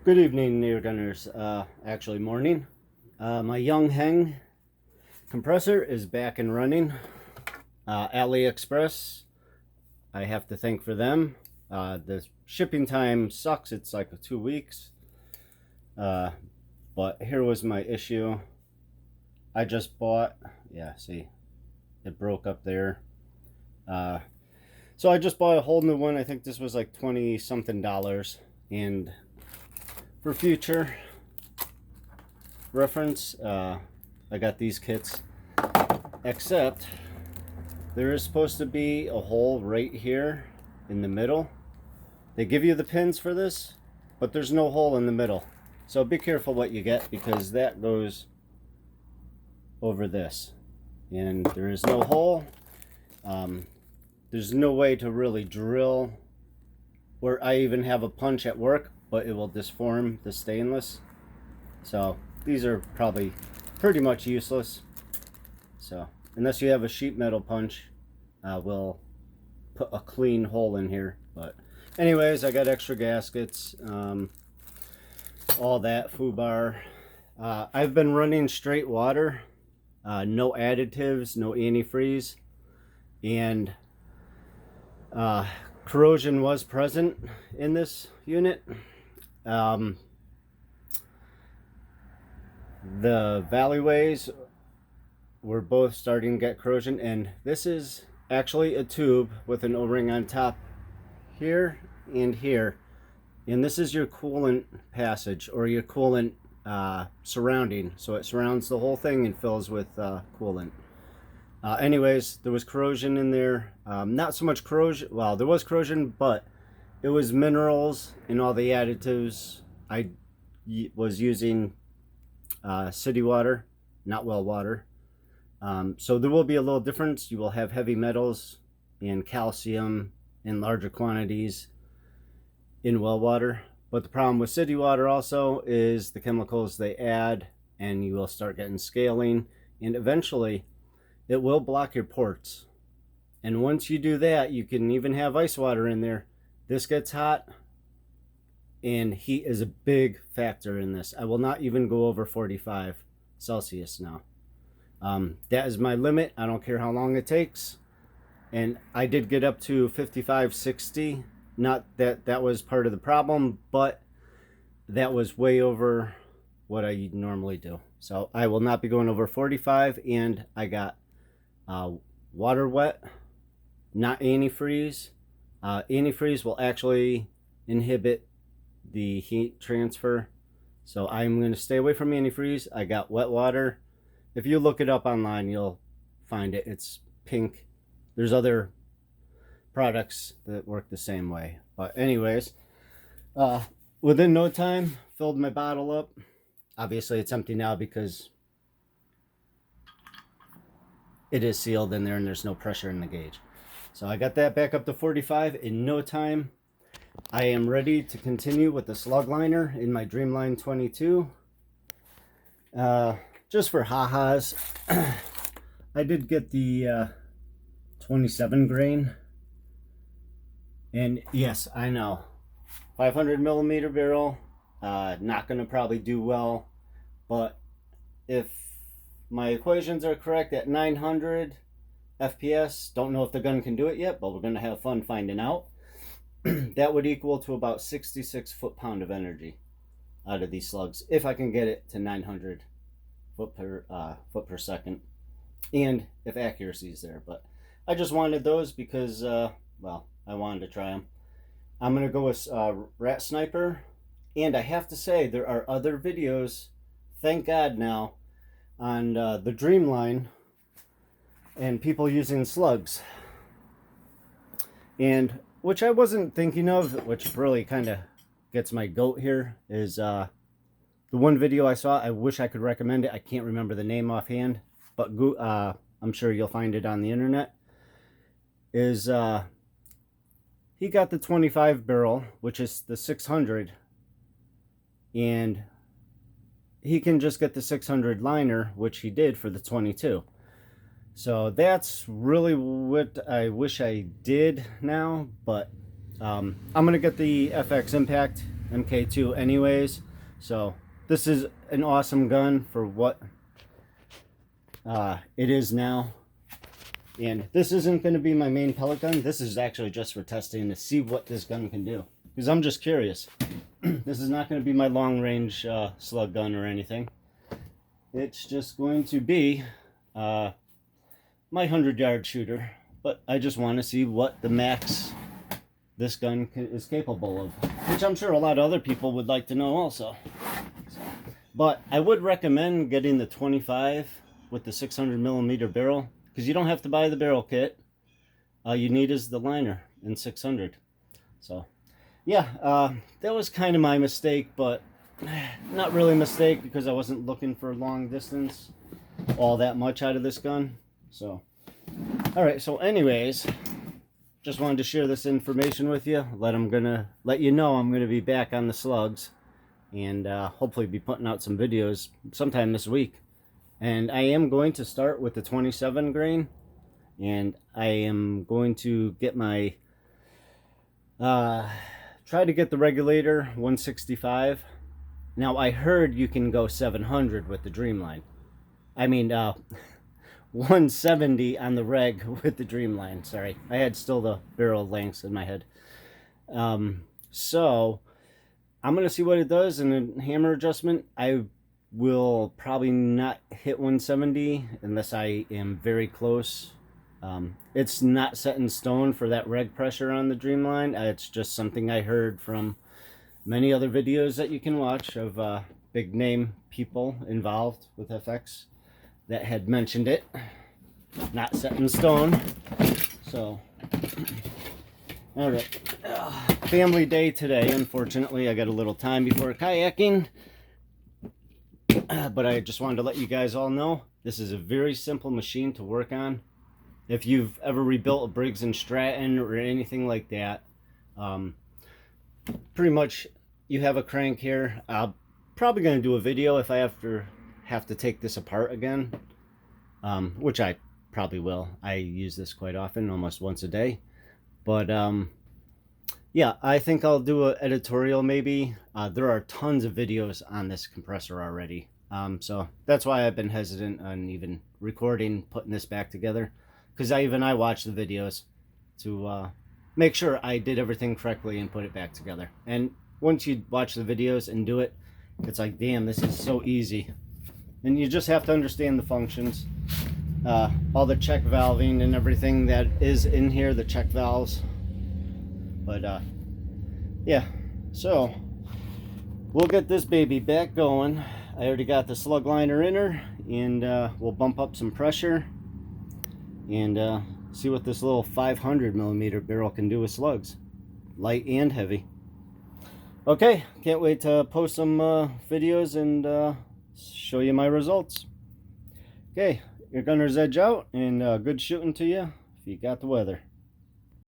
Good evening, Near Gunners. Actually, morning. My Young Heng compressor is back and running. AliExpress, I have to thank for them. The shipping time sucks. It's like 2 weeks. But here was my issue. I just bought, yeah, see, it broke up there. So I just bought a whole new one. I think this was like 20 something dollars. And for future reference, I got these kits, except there is supposed to be a hole right here in the middle. They give you the pins for this, but there's no hole in the middle. So be careful what you get, because that goes over this and there is no hole. There's no way to really drill, where I even have a punch at work, but it will disform the stainless. So these are probably pretty much useless. So unless you have a sheet metal punch, we'll put a clean hole in here. But anyways, I got extra gaskets, all that foobar. I've been running straight water, no additives, no antifreeze, and corrosion was present in this unit. The valleyways were both starting to get corrosion, and this is actually a tube with an O-ring on top here and here, and this is your coolant passage, or your coolant surrounding, so it surrounds the whole thing and fills with coolant. Anyways, there was corrosion in there. Not so much corrosion, well, there was corrosion, but it was minerals and all the additives. I was using city water, not well water. So there will be a little difference. You will have heavy metals and calcium in larger quantities in well water. But the problem with city water also is the chemicals they add, and you will start getting scaling, and eventually it will block your ports. And once you do that, you can even have ice water in there. This gets hot, and heat is a big factor in this. I will not even go over 45 Celsius now. That is my limit. I don't care how long it takes. And I did get up to 55, 60. Not that that was part of the problem, but that was way over what I normally do. So I will not be going over 45, and I got water wet, not antifreeze. Antifreeze will actually inhibit the heat transfer, so I'm going to stay away from antifreeze. I got wet water. If you look it up online, you'll find it. It's pink. There's other products that work the same way, but anyways, within no time, filled my bottle up. Obviously it's empty now because it is sealed in there and there's no pressure in the gauge. So I got that back up to 45 in no time. I am ready to continue with the slug liner in my Dreamline 22. Just for ha-has, I did get the 27 grain. And yes, I know, 500 millimeter barrel, not going to probably do well. But if my equations are correct at 900 FPS, don't know if the gun can do it yet, but we're going to have fun finding out. That would equal to about 66 foot-pound of energy out of these slugs, if I can get it to 900 foot per second, and if accuracy is there. But I just wanted those because, well, I wanted to try them. I'm going to go with Rat Sniper, and I have to say, there are other videos, thank God now, on the Dreamline, and people using slugs. And which I wasn't thinking of, which really kind of gets my goat here, is the one video I saw. I wish I could recommend it. I can't remember the name offhand, but I'm sure you'll find it on the internet. Is he got the 25 barrel, which is the 600, and he can just get the 600 liner, which he did for the 22. So that's really what I wish I did now, but I'm going to get the FX Impact MK2 anyways. So this is an awesome gun for what it is now. And this isn't going to be my main pellet gun. This is actually just for testing to see what this gun can do. Because I'm just curious. This is not going to be my long range slug gun or anything. It's just going to be my 100-yard shooter. But I just want to see what the max this gun is capable of. Which I'm sure a lot of other people would like to know also. But I would recommend getting the 25 with the 600mm barrel. Because you don't have to buy the barrel kit. All you need is the liner in 600. So, yeah, that was kind of my mistake, but not really a mistake because I wasn't looking for long distance all that much out of this gun. So, alright, so anyways, just wanted to share this information with you. Let you know I'm gonna be back on the slugs and hopefully be putting out some videos sometime this week. And I am going to start with the 27 grain, and I am going to get my try to get the regulator 165. Now I heard you can go 700 with the Dreamline. I mean 170 on the reg with the Dreamline. Sorry, I had still the barrel lengths in my head. So I'm gonna see what it does in a hammer adjustment. I will probably not hit 170 unless I am very close. It's not set in stone for that reg pressure on the Dreamline. It's just something I heard from many other videos that you can watch of big name people involved with FX that had mentioned it. Not set in stone. So, all right. Family day today. Unfortunately, I got a little time before kayaking. But I just wanted to let you guys all know this is a very simple machine to work on. If you've ever rebuilt a Briggs & Stratton or anything like that, pretty much you have a crank here. I'm probably going to do a video if I have to take this apart again, which I probably will. I use this quite often, almost once a day. But yeah, I think I'll do an editorial maybe. There are tons of videos on this compressor already. So that's why I've been hesitant on even recording, putting this back together. Because I watched the videos to make sure I did everything correctly and put it back together. And once you watch the videos and do it, it's like, damn, this is so easy. And you just have to understand the functions. All the check valving and everything that is in here, the check valves. But yeah, so we'll get this baby back going. I already got the slug liner in her, and we'll bump up some pressure and see what this little 500mm barrel can do with slugs, light and heavy. Okay, can't wait to post some videos and show you my results. Okay, your gunner's edge out, and good shooting to you if you got the weather.